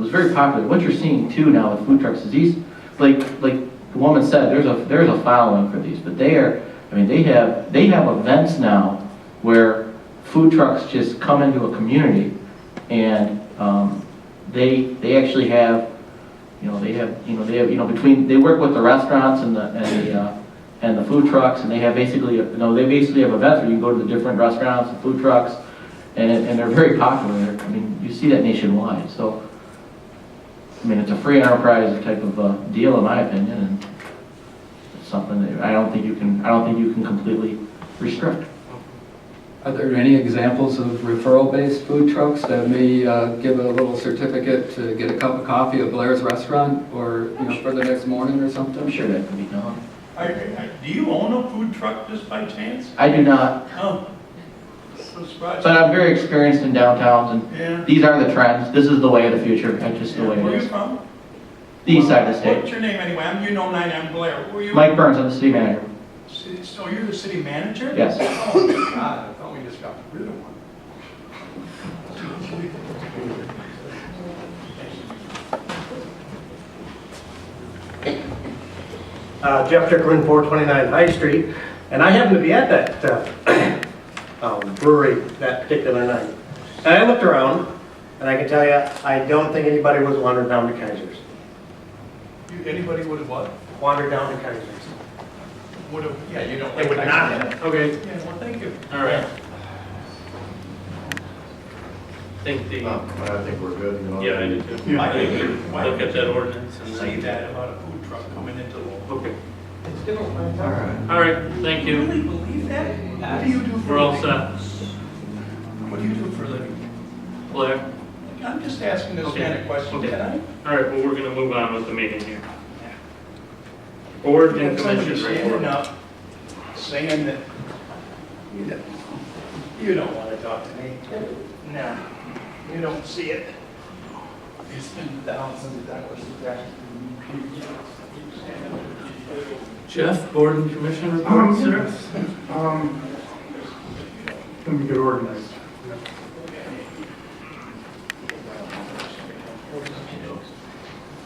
was very popular. What you're seeing too now with food trucks is these, like the woman said, there's a following for these, but they have events now where food trucks just come into a community, and they actually have, they work with the restaurants and the food trucks, and they have basically have events where you can go to the different restaurants and food trucks, and they're very popular. I mean, you see that nationwide. So, I mean, it's a free enterprise type of deal, in my opinion, and it's something that I don't think you can completely restrict. Are there any examples of referral-based food trucks that may give a little certificate to get a cup of coffee at Blair's restaurant, or for the next morning or something? I'm sure that can be done. Do you own a food truck just by chance? I do not. Oh. So surprised. But I'm very experienced in downtowns, and these are the trends. This is the way of the future. That's just the way it Where are is. you from? The east side of the state. What's your name anyway? I'm Blair. Who are you? Mike Burns, I'm the city manager. So you're the city manager? Yes. Oh my God, I thought we just got rid of one. Jeff Dickerman, 429 High Street, and I happened to be at that brewery that particular night. And I looked around, and I can tell you, I don't think anybody was wandering down to Kaiser's. Anybody would have what? Wandered down to Kaiser's. Would have, yeah, you don't. They would not have. Okay. Yeah, well, thank you. All right. I think I think we're good, you know. yeah, I do too. I I think we think look at that ordinance and Say then. that about a food truck coming into Lowell. Okay. It's different. All right. All right, thank You you. really believe that? What do you do for We're a all living? set. What do you do for a living? Blair? I'm just asking this kind of question, Okay. can I? All right, well, we're gonna move on with the meeting here. Board and Somebody commission standing report. up, saying that you don't want to talk to me. No, you don't see it. It's been thousands of dollars of that. Jeff, board and commission report, sir? Yes. Let me get organized.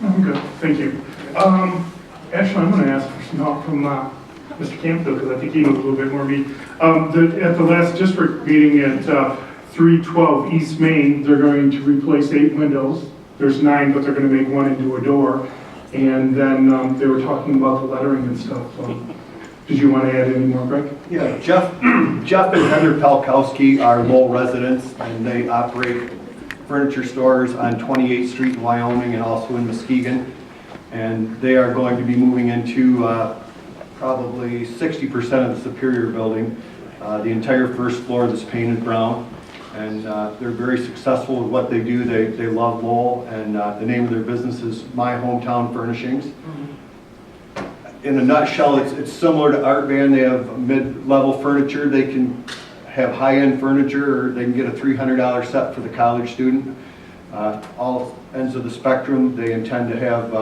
I'm good, thank you. Actually, I'm going to ask for some help from Mr. Campbell, because I think he knows a little bit more than me. At the last district meeting at 312 East Main, they're going to replace 8 windows. There's 9, but they're going to make 1 into a door. And then they were talking about the lettering and stuff. Did you want to add any more, Greg? Yeah, Jeff and Heather Palkowski are Lowell residents, and they operate furniture stores on 28th Street in Wyoming and also in Muskegon. And they are going to be moving into probably 60% of the Superior building. The entire first floor is painted brown, and they're very successful with what they do. They love Lowell, and the name of their business is My Hometown Furnishings. In a nutshell, it's similar to Art Van. They have mid-level furniture. They can have high-end furniture, or they can get a $300 set for the college student. All ends of the spectrum. They intend to have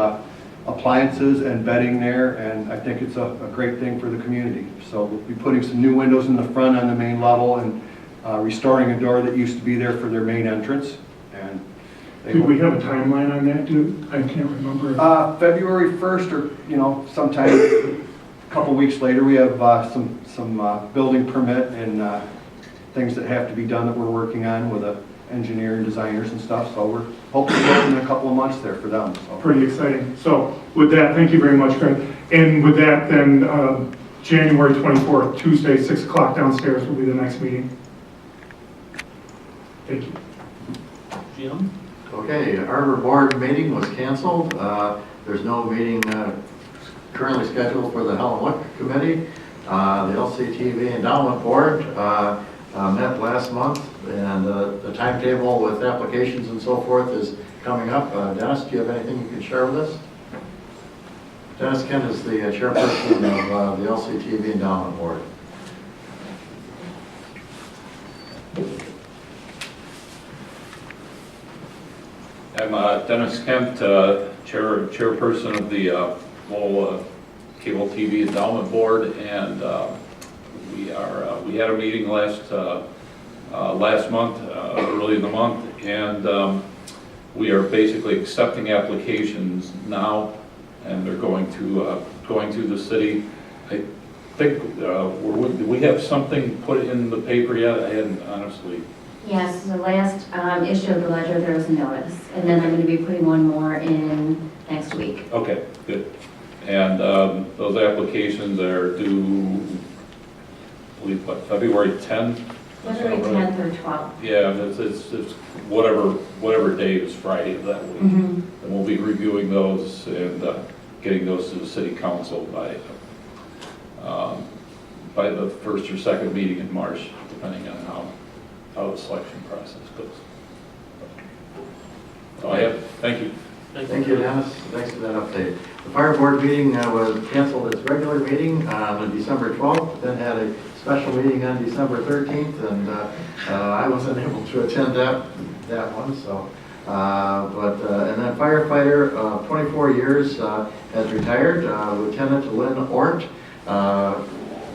appliances and bedding there, and I think it's a great thing for the community. So we'll be putting some new windows in the front on the main level, and restoring a door that used to be there for their main entrance. And Did we have a timeline on that, dude? I can't remember. February 1st, or sometime a couple weeks later, we have some building permit and things that have to be done that we're working on with the engineer and designers and stuff. So we're hoping to open in a couple of months there for them. So. Pretty exciting. So with that, thank you very much, Greg. And with that, then January 24th, Tuesday, 6 o'clock downstairs will be the next meeting. Thank you. Jim? Okay, Arbor Board meeting was canceled. There's no meeting currently scheduled for the Helen Wick Committee. The LCTV Endowment Board met last month, and the timetable with applications and so forth is coming up. Dennis, do you have anything you can share with us? Dennis Kent is the chairperson of the LCTV Endowment Board. I'm Dennis Kent, chairperson of the Lowell Cable TV Endowment Board, and we had a meeting last month, early in the month, and we are basically accepting applications now, and they're going through the city. I think, do we have something put in the paper yet? I hadn't honestly. Yes, the last issue of the ledger, there was a notice, and then I'm going to be putting one more in next week. Okay, good. And those applications are due, I believe, what, February 10th? February 10th or 12th. Yeah, it's whatever day is Friday of that week. Mm-hmm. And we'll be reviewing those and getting those to the city council by the first or second meeting in March, depending on how the selection process goes. So I have, thank you. Thank you, Dennis. Thanks for that update. The fire board meeting was canceled its regular meeting on December 12th, then had a special meeting on December 13th, and I wasn't able to attend that one. So, and then firefighter, 24 years, has retired, Lieutenant Lynn Ort,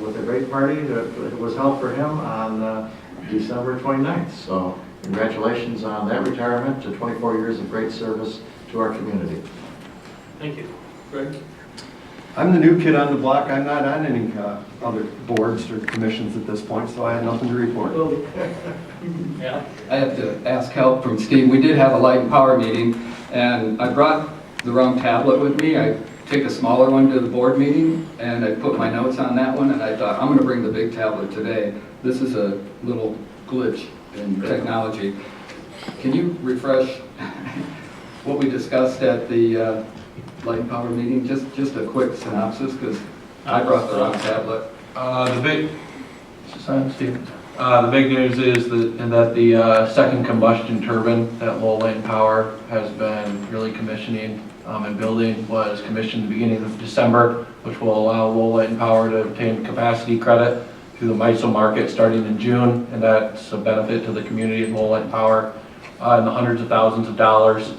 with a great party that was held for him on December 29th. So, congratulations on that retirement to 24 years of great service to our community. Thank you. Greg? I'm the new kid on the block. I'm not on any other boards or commissions at this point, so I had nothing to report. Yeah. I have to ask help from Steve. We did have a light and power meeting, and I brought the wrong tablet with me. I took a smaller one to the board meeting, and I put my notes on that one, and I thought, I'm going to bring the big tablet today. This is a little glitch in technology. Can you refresh what we discussed at the light and power meeting? Just a quick synopsis, because I brought the wrong tablet. The big news is that the second combustion turbine that Lowell Light and Power has been really commissioning and building was commissioned at the beginning of December, which will allow Lowell Light and Power to obtain capacity credit through the MISO market starting in June, and that's a benefit to the community of Lowell Light and Power in the hundreds of thousands of dollars.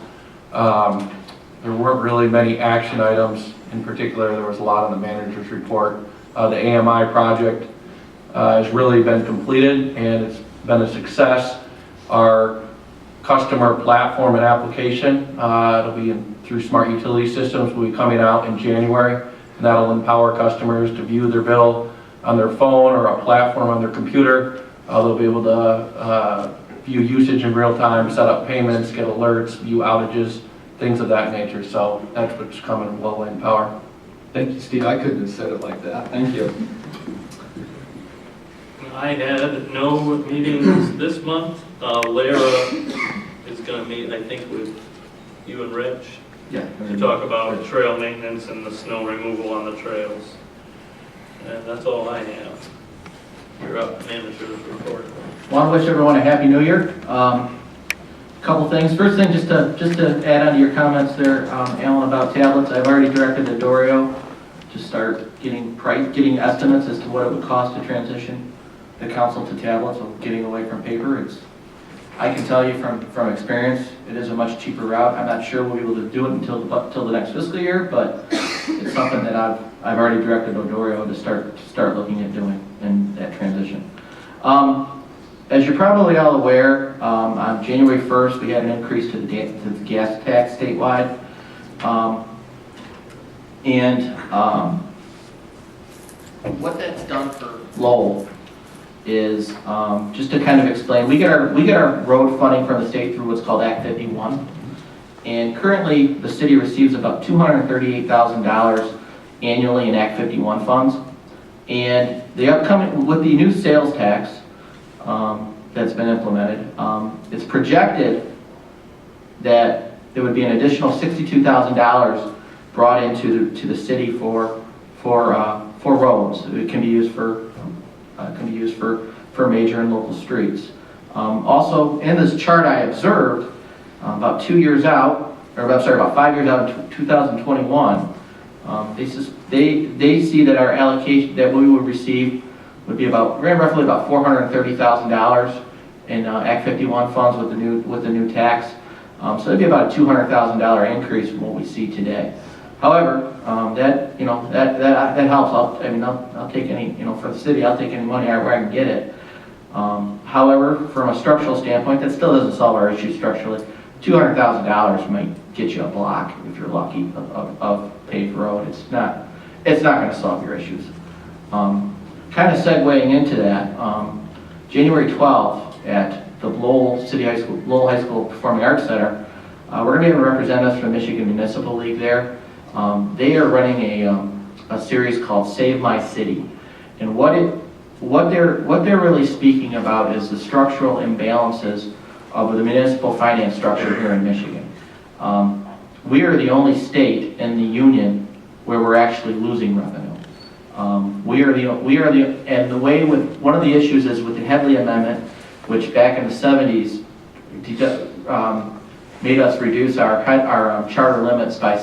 There weren't really many action items. In particular, there was a lot on the manager's report. The AMI project has really been completed, and it's been a success. Our customer platform and application, it'll be through Smart Utility Systems, will be coming out in January, and that'll empower customers to view their bill on their phone or a platform on their computer. They'll be able to view usage in real time, set up payments, get alerts, view outages, things of that nature. So that's what's coming in Lowell Light and Power. Thank you, Steve. I couldn't have said it like that. Thank you. I had no meetings this month. Lara is going to meet, I think, with you and Rich to talk about trail maintenance and the snow removal on the trails. And that's all I have. You're up, manager's report. Want to wish everyone a happy new year. Couple things. First thing, just to add on to your comments there, Alan, about tablets. I've already directed the Dorio to start getting estimates as to what it would cost to transition the council to tablets, of getting away from paper. I can tell you from experience, it is a much cheaper route. I'm not sure we'll be able to do it until the next fiscal year, but it's something that I've already directed Dorio to start looking at doing in that transition. As you're probably all aware, on January 1st, we had an increase to the gas tax statewide. What that's done for Lowell is, just to kind of explain, we get our road funding from the state through what's called Act 51. And currently, the city receives about $238,000 annually in Act 51 funds. And with the new sales tax, that's been implemented, it's projected that there would be an additional $62,000 brought into the city for roads. It can be used for major and local streets. Also, in this chart, I observed about 2 years out, about 5 years out in 2021. They see that our allocation that we would receive would be roughly about $430,000 in Act 51 funds with the new tax. So it'd be about a $200,000 increase from what we see today. However, that helps. I'll take any, for the city, I'll take any money where I can get it. However, from a structural standpoint, that still doesn't solve our issue structurally. $200,000 might get you a block, if you're lucky, of paved road. It's not gonna solve your issues. Kind of segueing into that, January 12th at the Lowell High School Performing Arts Center, we're gonna be having representatives from Michigan Municipal League there. They are running a series called Save My City. And what they're really speaking about is the structural imbalances of the municipal finance structure here in Michigan. We are the only state in the union where we're actually losing revenue. And the way one of the issues is with the Headley Amendment, which back in the 70s made us reduce our charter limits by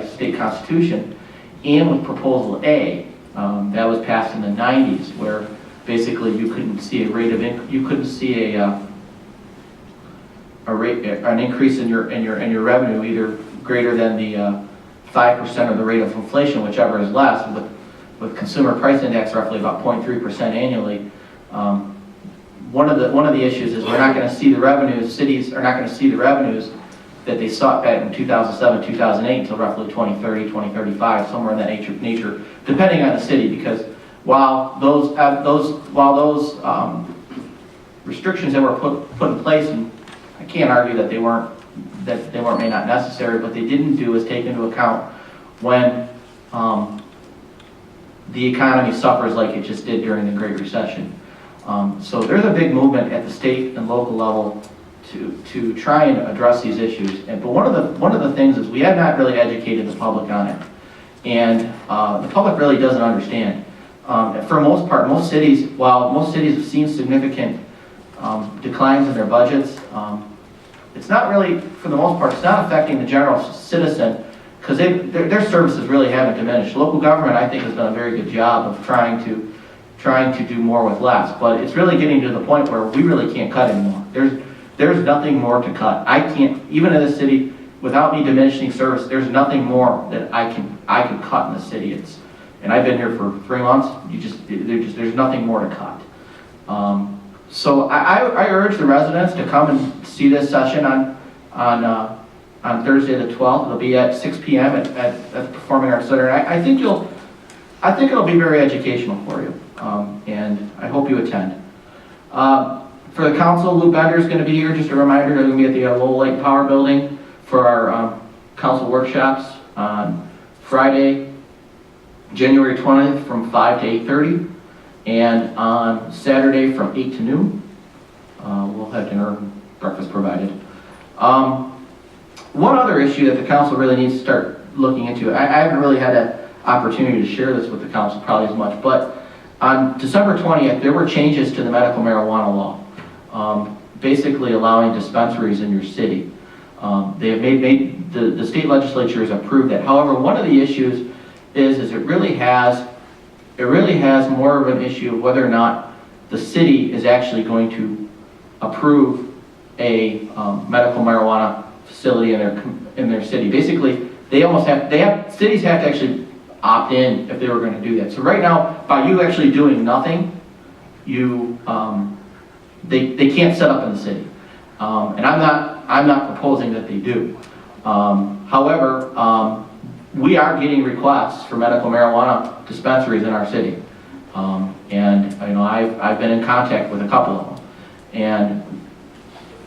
state constitution, and with Proposal A, that was passed in the 90s, where basically you couldn't see a rate of you couldn't see an increase in your revenue either greater than the 5% of the rate of inflation, whichever is less. With consumer price index roughly about 0.3% annually. One of the issues is we're not going to see the revenues. Cities are not going to see the revenues that they sought back in 2007, 2008 until roughly 2030, 2035, somewhere in that nature, depending on the city. Because while those restrictions that were put in place, and I can't argue that they weren't may not necessary, but they didn't do is take into account when the economy suffers like it just did during the Great Recession. So there's a big movement at the state and local level to try and address these issues. But one of the things is we have not really educated the public on it, and the public really doesn't understand. For most part, most cities, while most cities have seen significant declines in their budgets, it's not really, for the most part, it's not affecting the general citizen, because their services really haven't diminished. Local government, I think, has done a very good job of trying to do more with less, but it's really getting to the point where we really can't cut anymore. There's nothing more to cut. I can't, even in the city, without me diminishing service, there's nothing more that I can cut in the city. And I've been here for 3 months. There's nothing more to cut. So I urge the residents to come and see this session on Thursday the 12th. It'll be at 6 p.m. at the Performing Arts Center. And I think it'll be very educational for you, and I hope you attend. For the council, Lou Bender is going to be here. Just a reminder, they're going to be at the Lowell Light and Power Building for our council workshops on Friday, January 20th from 5 to 8:30, and on Saturday from 8 to noon. We'll have dinner and breakfast provided. One other issue that the council really needs to start looking into, I haven't really had an opportunity to share this with the council probably as much, but on December 20th, there were changes to the medical marijuana law, basically allowing dispensaries in your city. They have made the state legislature has approved that. However, one of the issues is it really has more of an issue of whether or not the city is actually going to approve a medical marijuana facility in their city. Basically, cities have to actually opt in if they were going to do that. So right now, by you actually doing nothing, they can't set up in the city. And I'm not proposing that they do. However, we are getting requests for medical marijuana dispensaries in our city. And I've been in contact with a couple of them. And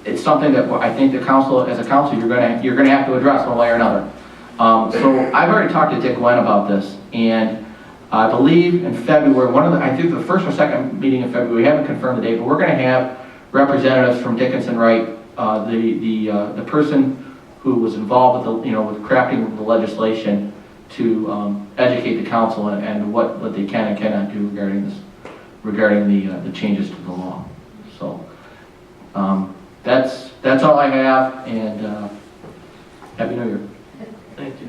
it's something that I think as a council, you're going to have to address one way or another. So I've already talked to Dick Gwen about this, and I believe in February, I think the first or second meeting in February, we haven't confirmed the date, but we're going to have representatives from Dickinson Wright, the person who was involved with crafting the legislation, to educate the council and what they can and cannot do regarding the changes to the law. So that's all I have, and Happy New Year. Thank you.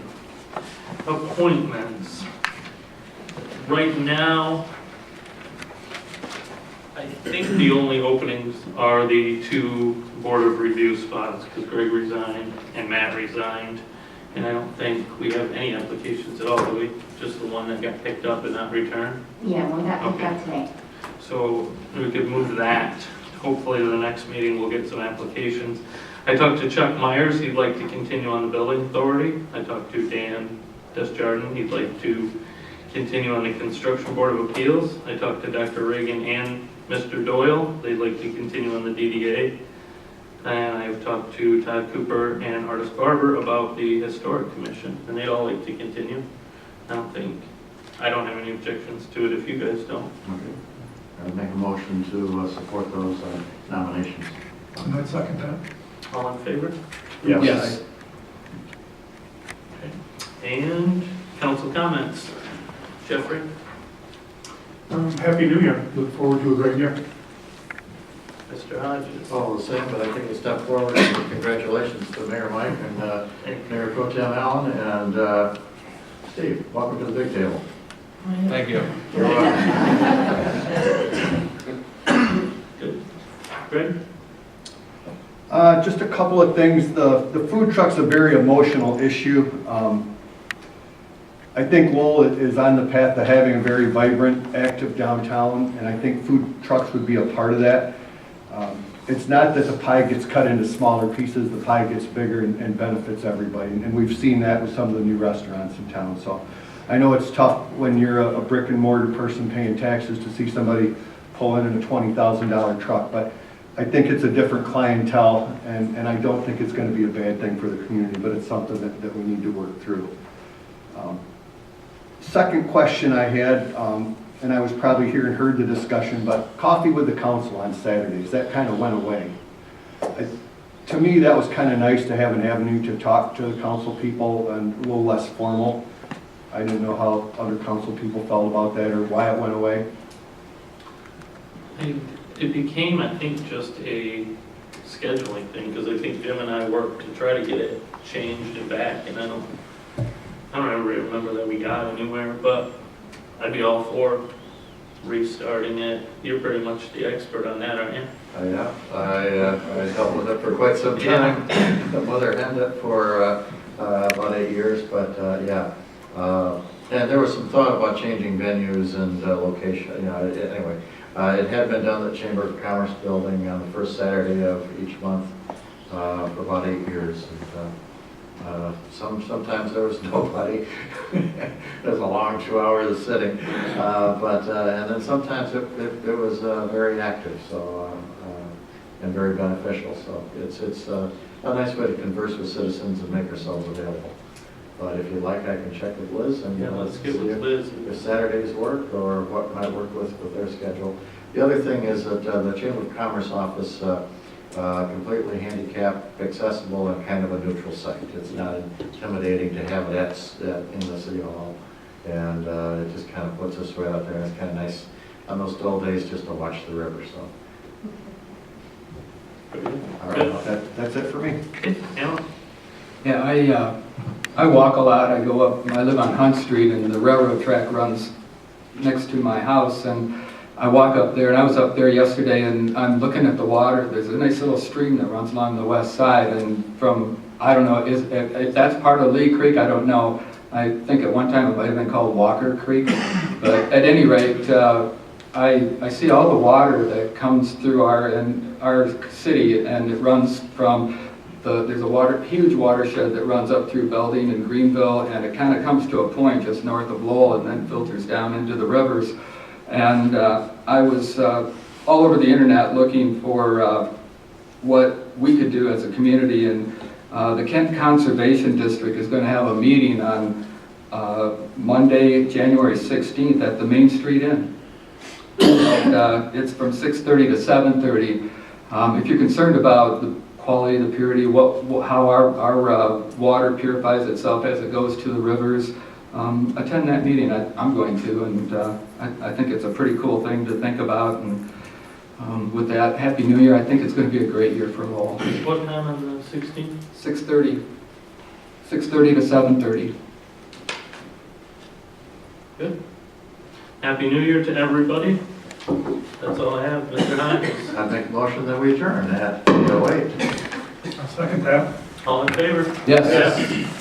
Appointments. Right now, I think the only openings are the 2 Board of Review spots, because Greg resigned and Matt resigned, and I don't think we have any applications at all, do we? Just the one that got picked up and not returned? Yeah, one got picked up today. So we could move that. Hopefully the next meeting we'll get some applications. I talked to Chuck Myers, he'd like to continue on the building authority. I talked to Dan Desjardins, he'd like to continue on the construction board of appeals. I talked to Dr. Reagan and Mr. Doyle, they'd like to continue on the DDA. And I've talked to Todd Cooper and Artis Barber about the historic commission, and they'd all like to continue. I don't have any objections to it if you guys don't. Okay. I would make a motion to support those nominations. And I'd second that. All in favor? Yes. Okay. And council comments. Jeffrey? Happy New Year. Look forward to a great year. Mr. Hodges? All the same, but I think a step forward, and congratulations to Mayor Mike and Mayor Pro Tem Allen, and Steve, welcome to the big table. Thank you. You're welcome. Good. Greg? Just a couple of things. The food truck's a very emotional issue. I think Lowell is on the path to having a very vibrant, active downtown, and I think food trucks would be a part of that. It's not that the pie gets cut into smaller pieces, the pie gets bigger and benefits everybody, and we've seen that with some of the new restaurants in town. So I know it's tough when you're a brick and mortar person paying taxes to see somebody pull in a $20,000 truck, but I think it's a different clientele, and I don't think it's going to be a bad thing for the community, but it's something that we need to work through. Second question I had, and I was probably here and heard the discussion, but coffee with the council on Saturdays, that kind of went away. To me, that was kind of nice to have an avenue to talk to the council people and a little less formal. I didn't know how other council people felt about that or why it went away. It became, I think, just a scheduling thing, because I think Jim and I worked to try to get it changed and back, and I don't ever remember that we got anywhere, but I'd be all for restarting it. You're pretty much the expert on that, aren't you? Yeah, I dealt with it for quite some time. The mother had it for about 8 years, but yeah. And there was some thought about changing venues and location. Anyway, it had been done at the Chamber of Commerce building on the first Saturday of each month for about 8 years. And, sometimes there was nobody. It was a long 2 hours of sitting, and then sometimes it was very active, so and very beneficial. So it's a nice way to converse with citizens and make ourselves available. But if you like, I can check with Liz and let's get see with Liz. if Saturdays work or what might work with their schedule. The other thing is that the Chamber of Commerce office. Completely handicapped, accessible, and kind of a neutral site. It's not intimidating to have that in the city hall, and it just kind of puts us right out there. And it's kind of nice on those dull days just to watch the river. So, all right, that's it for me. Yeah, I walk a lot. I go up. I live on Hunt Street, and the railroad track runs next to my house, and I walk up there, and I was up there yesterday, and I'm looking at the water. There's a nice little stream that runs along the west side, and I don't know, if that's part of Lee Creek, I don't know. I think at one time it might have been called Walker Creek, but at any rate, I see all the water that comes through our city, and it runs from there's a huge watershed that runs up through Belding and Greenville, and it kind of comes to a point just north of Lowell, and then filters down into the rivers. And I was all over the internet looking for what we could do as a community, and the Kent Conservation District is going to have a meeting on Monday, January 16th at the Main Street Inn. And it's from 6:30 to 7:30. If you're concerned about the quality, the purity, how our water purifies itself as it goes to the rivers, attend that meeting. I'm going to, and I think it's a pretty cool thing to think about. And with that, Happy New Year. I think it's going to be a great year for Lowell. What time on the 16th? 6:30 to 7:30. Good. Happy New Year to everybody. That's all I have, Mr. Hodges. I make a motion that we adjourn at 8:08. I'll second that. All in favor? Yes. Yes.